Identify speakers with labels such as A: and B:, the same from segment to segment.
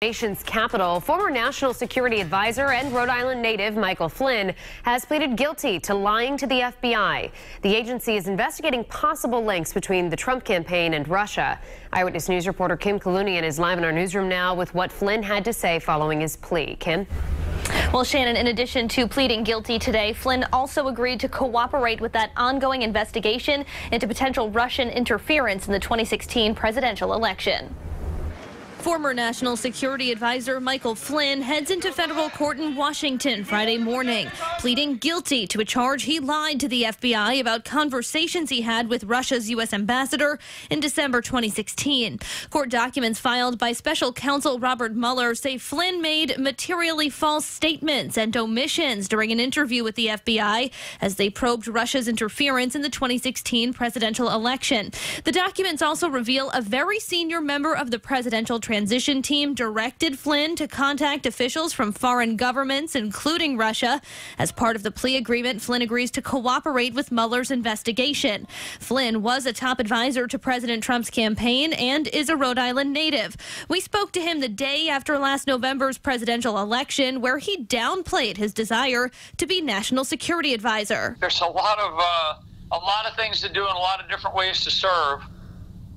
A: Nation's capital, former national security advisor and Rhode Island native Michael Flynn has pleaded guilty to lying to the FBI. The agency is investigating possible links between the Trump campaign and Russia. Eyewitness News reporter Kim Kalunian is live in our newsroom now with what Flynn had to say following his plea. Kim?
B: Well, Shannon, in addition to pleading guilty today, Flynn also agreed to cooperate with that ongoing investigation into potential Russian interference in the 2016 presidential election. Former National Security Advisor Michael Flynn heads into federal court in Washington Friday morning, pleading guilty to a charge he lied to the FBI about conversations he had with Russia's U.S. ambassador in December 2016. Court documents filed by special counsel Robert Mueller say Flynn made materially false statements and omissions during an interview with the FBI as they probed Russia's interference in the 2016 presidential election. The documents also reveal a very senior member of the presidential transition team directed Flynn to contact officials from foreign governments, including Russia. As part of the plea agreement, Flynn agrees to cooperate with Mueller's investigation. Flynn was a top advisor to President Trump's campaign and is a Rhode Island native. We spoke to him the day after last November's presidential election, where he downplayed his desire to be national security advisor.
C: There's a lot of things to do and a lot of different ways to serve.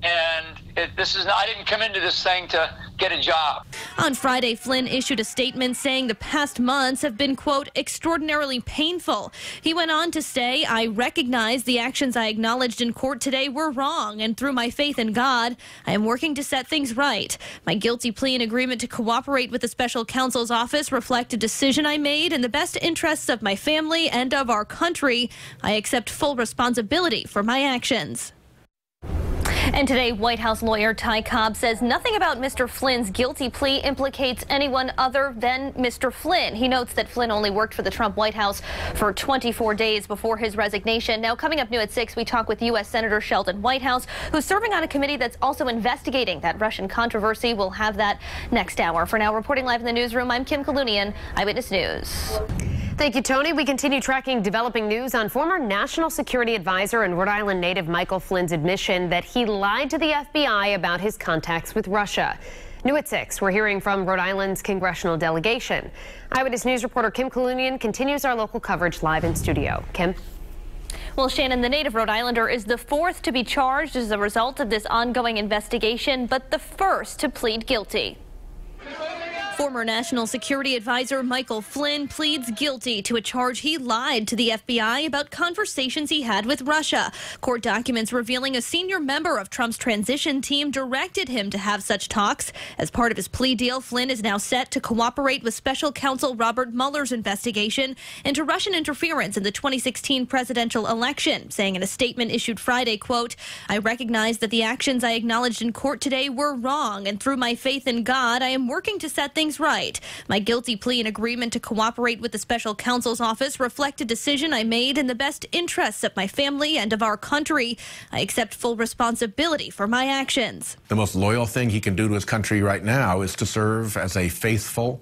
C: And I didn't come into this thing to get a job.
B: On Friday, Flynn issued a statement saying the past months have been, quote, extraordinarily painful. He went on to say, I recognize the actions I acknowledged in court today were wrong, and through my faith in God, I am working to set things right. My guilty plea and agreement to cooperate with the special counsel's office reflect a decision I made in the best interests of my family and of our country. I accept full responsibility for my actions. And today, Whitehouse lawyer Ty Cobb says nothing about Mr. Flynn's guilty plea implicates anyone other than Mr. Flynn. He notes that Flynn only worked for the Trump White House for 24 days before his resignation. Now, coming up new at 6, we talk with U.S. Senator Sheldon Whitehouse, who's serving on a committee that's also investigating that Russian controversy. We'll have that next hour. For now, reporting live in the newsroom, I'm Kim Kalunian, Eyewitness News.
A: Thank you, Tony. We continue tracking developing news on former national security advisor and Rhode Island native Michael Flynn's admission that he lied to the FBI about his contacts with Russia. New at 6, we're hearing from Rhode Island's congressional delegation. Eyewitness News reporter Kim Kalunian continues our local coverage live in studio. Kim?
B: Well, Shannon, the native Rhode Islander is the fourth to be charged as a result of this ongoing investigation, but the first to plead guilty. Former National Security Advisor Michael Flynn pleads guilty to a charge he lied to the FBI about conversations he had with Russia. Court documents revealing a senior member of Trump's transition team directed him to have such talks. As part of his plea deal, Flynn is now set to cooperate with special counsel Robert Mueller's investigation into Russian interference in the 2016 presidential election, saying in a statement issued Friday, quote, I recognize that the actions I acknowledged in court today were wrong, and through my faith in God, I am working to set things right. My guilty plea and agreement to cooperate with the special counsel's office reflect a decision I made in the best interests of my family and of our country. I accept full responsibility for my actions.
D: The most loyal thing he can do to his country right now is to serve as a faithful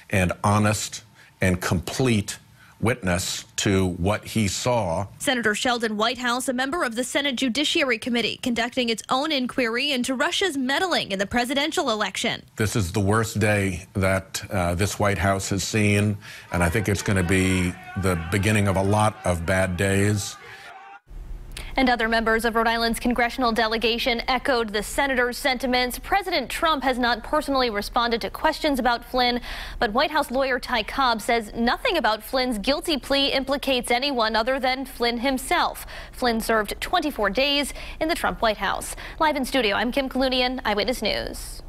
D: and honest and complete witness to what he saw.
B: Senator Sheldon Whitehouse, a member of the Senate Judiciary Committee, conducting its own inquiry into Russia's meddling in the presidential election.
D: This is the worst day that this White House has seen, and I think it's going to be the beginning of a lot of bad days.
B: And other members of Rhode Island's congressional delegation echoed the senator's sentiments. President Trump has not personally responded to questions about Flynn, but White House lawyer Ty Cobb says nothing about Flynn's guilty plea implicates anyone other than Flynn himself. Flynn served 24 days in the Trump White House. Live in studio, I'm Kim Kalunian, Eyewitness News.